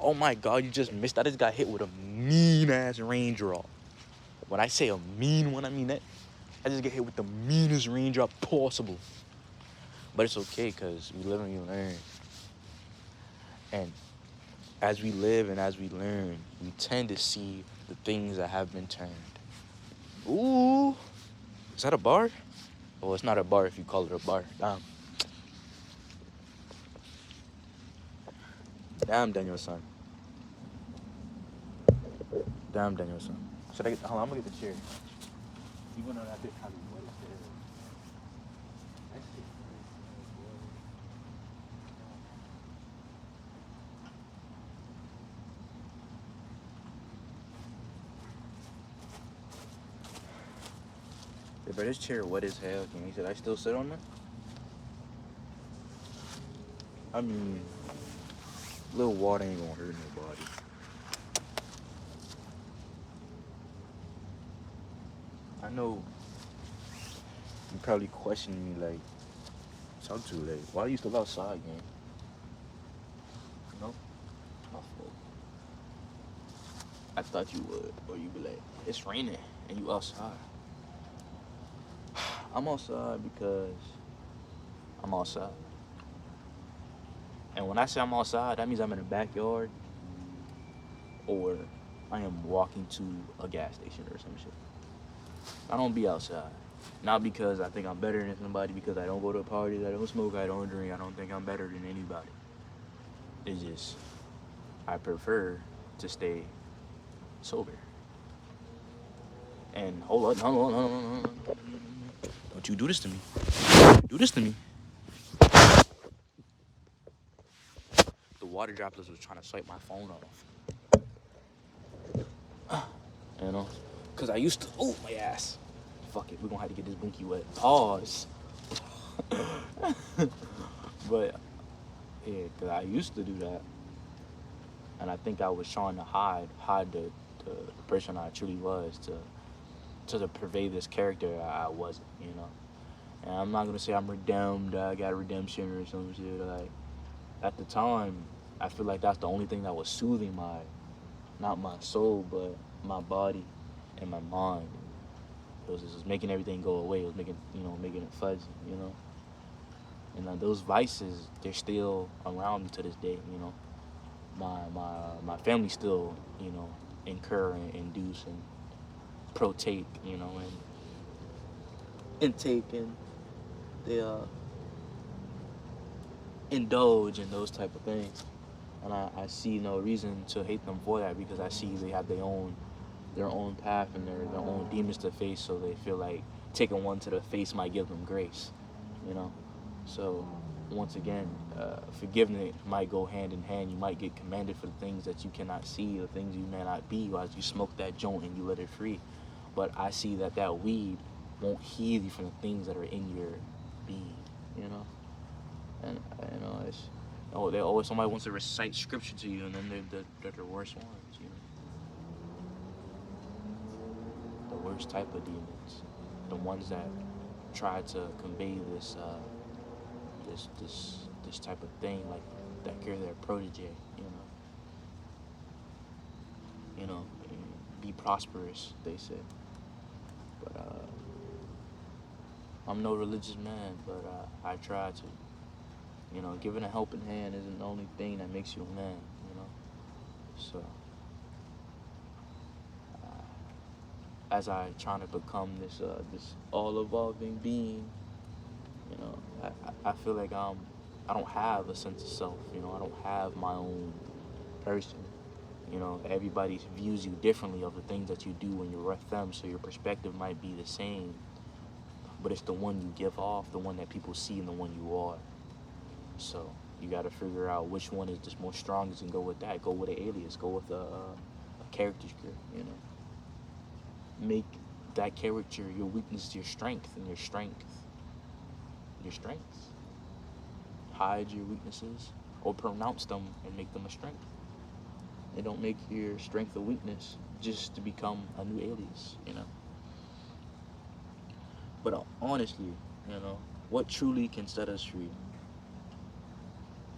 Oh my God, you just missed. I just got hit with a mean ass raindrop. When I say a mean one, I mean that. I just get hit with the meanest raindrop possible. But it's okay, because we live and we learn. And as we live and as we learn, we tend to see the things that have been turned. Ooh, is that a bar? Oh, it's not a bar if you call it a bar. Damn, Daniel-san. Damn, Daniel-san. Should I get? Hold on, I'm gonna get the chair. You wanna know that bit probably what it is. Yeah, but this chair wet as hell. Can you? Should I still sit on it? I mean, a little water ain't gonna hurt nobody. I know you probably questioning me like, it's not too late. Why are you still outside, gang? You know? My fault. I thought you would, or you'd be like, it's raining and you outside. I'm outside because I'm outside. And when I say I'm outside, that means I'm in the backyard or I am walking to a gas station or some shit. I don't be outside. Not because I think I'm better than somebody, because I don't go to parties, I don't smoke, I don't drink, I don't think I'm better than anybody. It's just, I prefer to stay sober. And hold on, no. Don't you do this to me. Do this to me. The water droplets was trying to swipe my phone off. You know? Because I used to, oh, my ass. Fuck it, we're gonna have to get this binky wet. Pause. But, yeah, because I used to do that. And I think I was trying to hide the person I truly was to purvey this character I wasn't, you know? And I'm not gonna say I'm redeemed, I got redemption or some shit. Like, at the time, I feel like that's the only thing that was soothing not my soul, but my body and my mind. It was just making everything go away. It was making it fuzzy, you know? And those vices, they're still around me to this day, you know? My family still, you know, incur and induce and protake, you know, and intake, and they indulge in those type of things. And I see no reason to hate them for that, because I see they have their own path and their own demons to face, so they feel like taking one to the face might give them grace, you know? So once again, forgiveness might go hand in hand. You might get commended for the things that you cannot see, the things you may not be, as you smoke that joint and you let it free. But I see that weed won't heal you from the things that are in your being, you know? And, you know, it's, oh, they always, somebody wants to recite scripture to you, and then they're the worst ones, you know? The worst type of demons. The ones that try to convey this type of thing, like that carry their protege, you know, be prosperous, they say. But I'm no religious man, but I try to. You know, giving a helping hand isn't the only thing that makes you a man, you know. So as I try to become this all evolving being, you know, I feel like I don't have a sense of self, you know. I don't have my own person. You know, everybody views you differently of the things that you do when you're with them, so your perspective might be the same, but it's the one you give off, the one that people see, and the one you are. So you got to figure out which one is just most strongest and go with that. Go with an alias. Go with a character script, you know. Make that character your weakness your strength, and your strengths. Hide your weaknesses or pronounce them and make them a strength. And don't make your strength a weakness just to become a new alias, you know. But honestly, you know, what truly can set us free?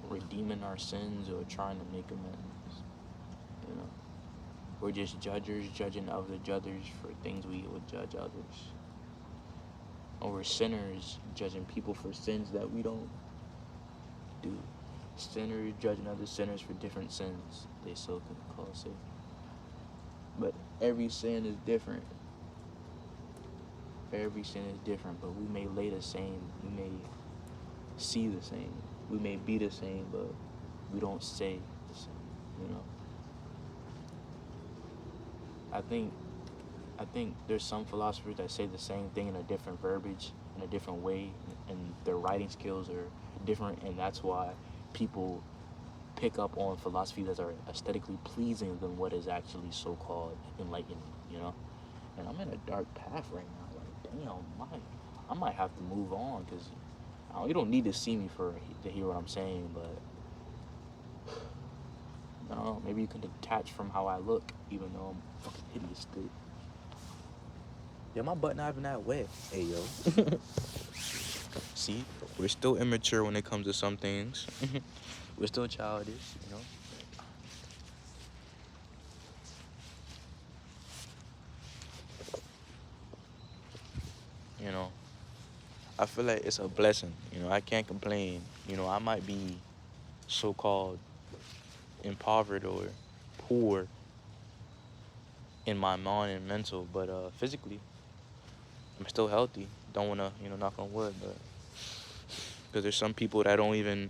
Redeeming our sins or trying to make amends? You know, we're just judges judging other judges for things we would judge others. Or we're sinners judging people for sins that we don't do. Sinners judging other sinners for different sins they so could call sin. But every sin is different. Every sin is different, but we may lay the same. We may see the same. We may be the same, but we don't say the same. You know. I think there's some philosophers that say the same thing in a different verbiage, in a different way, and their writing skills are different, and that's why people pick up on philosophy that are aesthetically pleasing than what is actually so-called enlightenment, you know? And I'm in a dark path right now. Like, damn, I might have to move on, because you don't need to see me to hear what I'm saying, but I don't know, maybe you can detach from how I look, even though I'm fucking hideous still. Yeah, my butt not even that wet. Hey, yo. See, we're still immature when it comes to some things. We're still childish, you know? You know, I feel like it's a blessing. You know, I can't complain. You know, I might be so-called impoverished or poor in my mind and mental, but physically, I'm still healthy. Don't want to, knock on wood, but because there's some people that don't even,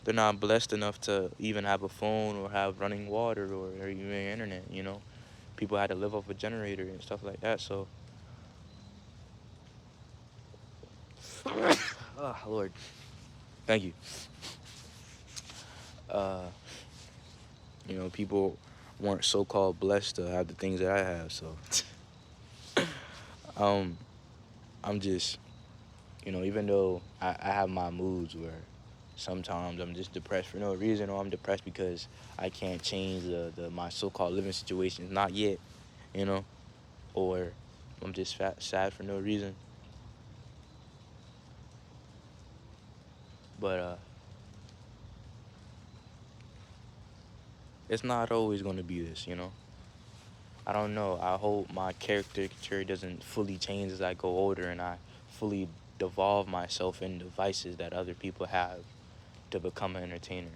they're not blessed enough to even have a phone or have running water or even internet, you know. People had to live off a generator and stuff like that, so. Oh, Lord. Thank you. People weren't so-called blessed to have the things that I have, so. um, I'm just, even though I have my moods where sometimes I'm just depressed for no reason, or I'm depressed because I can't change my so-called living situations, not yet, or I'm just sad for no reason. But it's not always going to be this, I don't know. I hope my caricature doesn't fully change as I go older and I fully devolve myself in the vices that other people have to become an entertainer,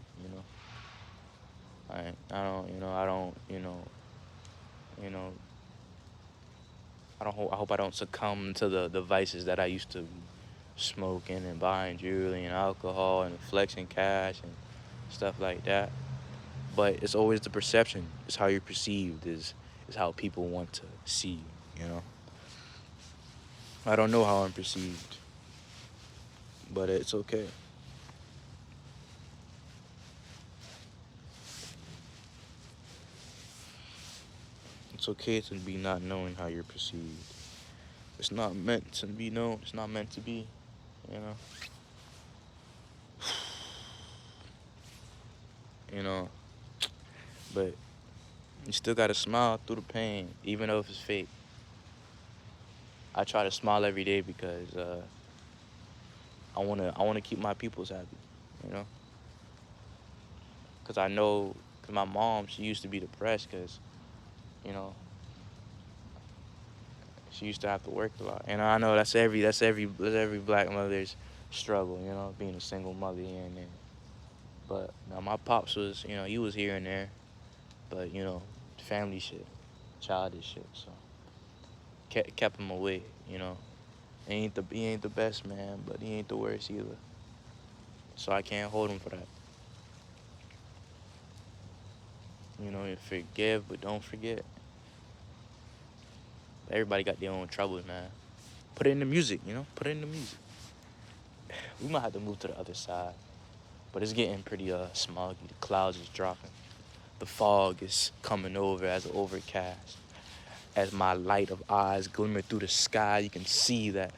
I don't, you know, I hope I don't succumb to the vices that I used to smoking and buying jewelry and alcohol and flexing cash and stuff like that. But it's always the perception. It's how you're perceived is how people want to see you, I don't know how I'm perceived, but it's okay. It's okay to be not knowing how you're perceived. It's not meant to be known. It's not meant to be, you know. You know, but you still gotta smile through the pain, even though if it's fake. I try to smile every day because I wanna keep my peoples happy, you know. Cause I know, cause my mom, she used to be depressed, cause you know she used to have to work a lot, and I know that's every black mother's struggle, being a single mother here and there. But now my pops was, he was here and there, but family shit, childish shit, so kept him away, He ain't the best man, but he ain't the worst either. So I can't hold him for that. You forgive, but don't forget. Everybody got their own troubles, man. Put it in the music, Put it in the music. We might have to move to the other side, but it's getting pretty smoggy. The clouds is dropping. The fog is coming over as an overcast. As my light of eyes glimmer through the sky, you can see that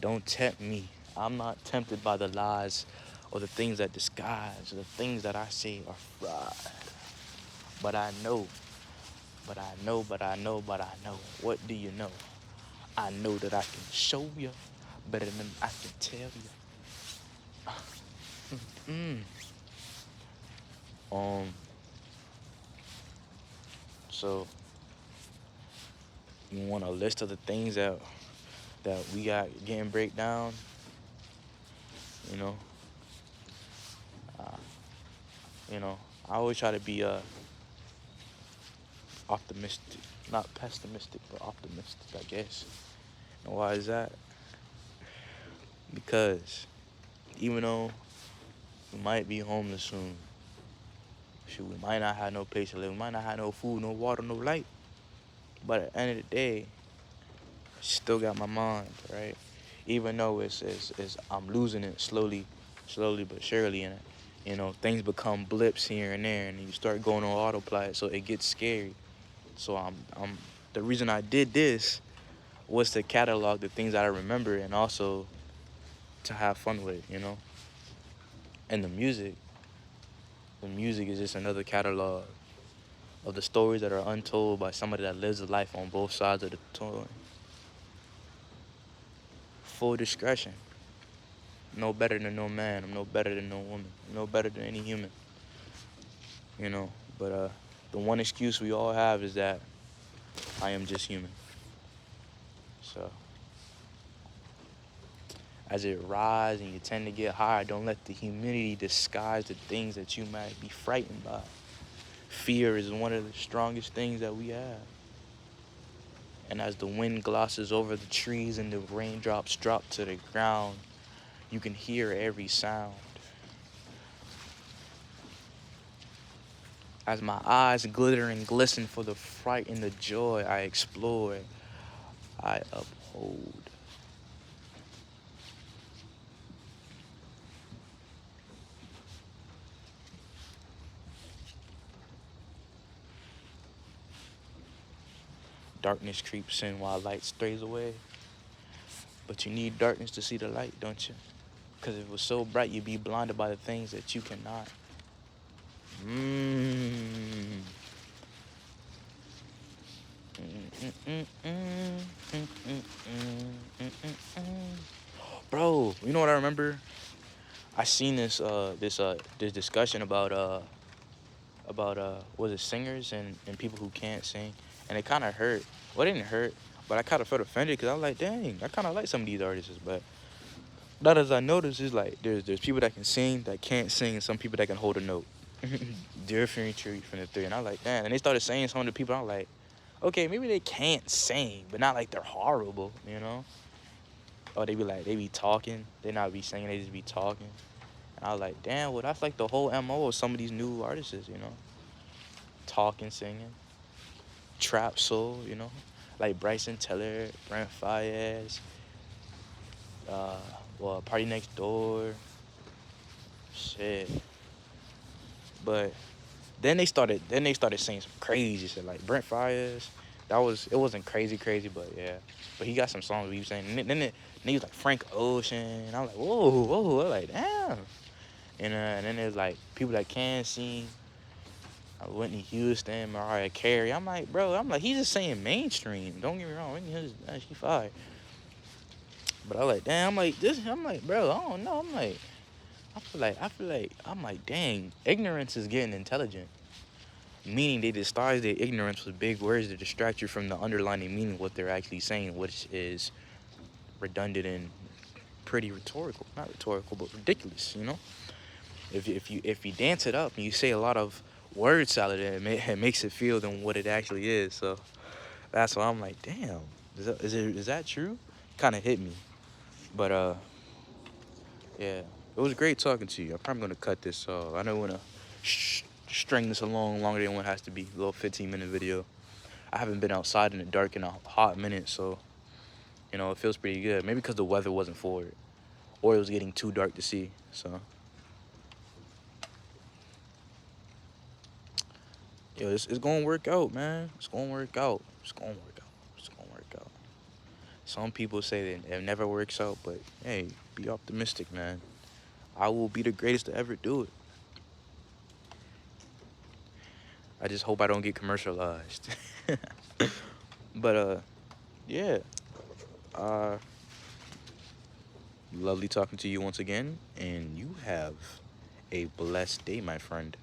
don't tempt me. I'm not tempted by the lies or the things that disguise or the things that I say are fraud. But I know, but I know, but I know, but I know. What do you know? I know that I can show you better than I can tell you. Mm. Um, So you want a list of the things that we got getting breakdown, you know. Uh, you know, I always try to be optimistic, not pessimistic, but optimistic, I guess. And why is that? Because even though we might be homeless soon, shoot, we might not have no place to live, we might not have no food, no water, no light. But at the end of the day, I still got my mind, right? Even though it's I'm losing it slowly but surely, and things become blips here and there, and you start going on autopilot, so it gets scary. So I'm the reason I did this was to catalog the things that I remember and also to have fun with. And the music is just another catalog of the stories that are untold by somebody that lives a life on both sides of the coin. Full discretion. No better than no man. I'm no better than no woman. I'm no better than any human. You know. But the one excuse we all have is that I am just human. So as it rises and you tend to get higher, don't let the humidity disguise the things that you might be frightened by. Fear is one of the strongest things that we have. And as the wind glosses over the trees and the raindrops drop to the ground, you can hear every sound. As my eyes glitter and glisten for the fright and the joy I explore, I uphold. Darkness creeps in while light strays away. But you need darkness to see the light, don't you? Because if it was so bright, you'd be blinded by the things that you cannot. Mm. Bro, you know what I remember? I seen this discussion about was it singers and people who can't sing, and it kind of hurt. Well, it didn't hurt, but I kind of felt offended because I was like, dang, I kind of like some of these artists, but not as I noticed is like there's people that can sing that can't sing, and some people that can hold a note. Different from the three, and I was like, damn. And they started saying some of the people, I'm like, okay, maybe they can't sing, but not like they're horrible. Or they be talking, they not be singing, they just be talking. And I was like, damn, well that's like the whole MO of some of these new artists. Talking, singing, trap soul, like Bryson Tiller, Brent Fayez, Party Next Door, shit. But then they started saying some crazy shit like Brent Fayez. It wasn't crazy, but yeah. But he got some songs we was saying. Then he was like Frank Ocean. And I'm like, whoa, I'm like, damn. And then there's like people that can sing. Whitney Houston, Mariah Carey. I'm like, he's just saying mainstream. Don't get me wrong, Whitney Houston, she fire. But I like, damn, I'm like, bro, I don't know. I'm like, dang, ignorance is getting intelligent. Meaning they disguise their ignorance with big words to distract you from the underlying meaning of what they're actually saying, which is redundant and pretty rhetorical. Not rhetorical, but ridiculous. If you dance it up and you say a lot of word salad, it makes it feel than what it actually is. So that's why I'm like, damn, is that true? Kind of hit me. But yeah, it was great talking to you. I'm probably gonna cut this. I don't wanna string this along longer than what it has to be. A little 15-minute video. I haven't been outside in the dark in a hot minute, so it feels pretty good. Maybe because the weather wasn't for it, or it was getting too dark to see. So. Yo, it's gonna work out, man. It's gonna work out. It's gonna work out. It's gonna work out. Some people say that it never works out, but hey, be optimistic, man. I will be the greatest to ever do it. I just hope I don't get commercialized. But yeah. Uh, lovely talking to you once again, and you have a blessed day, my friend.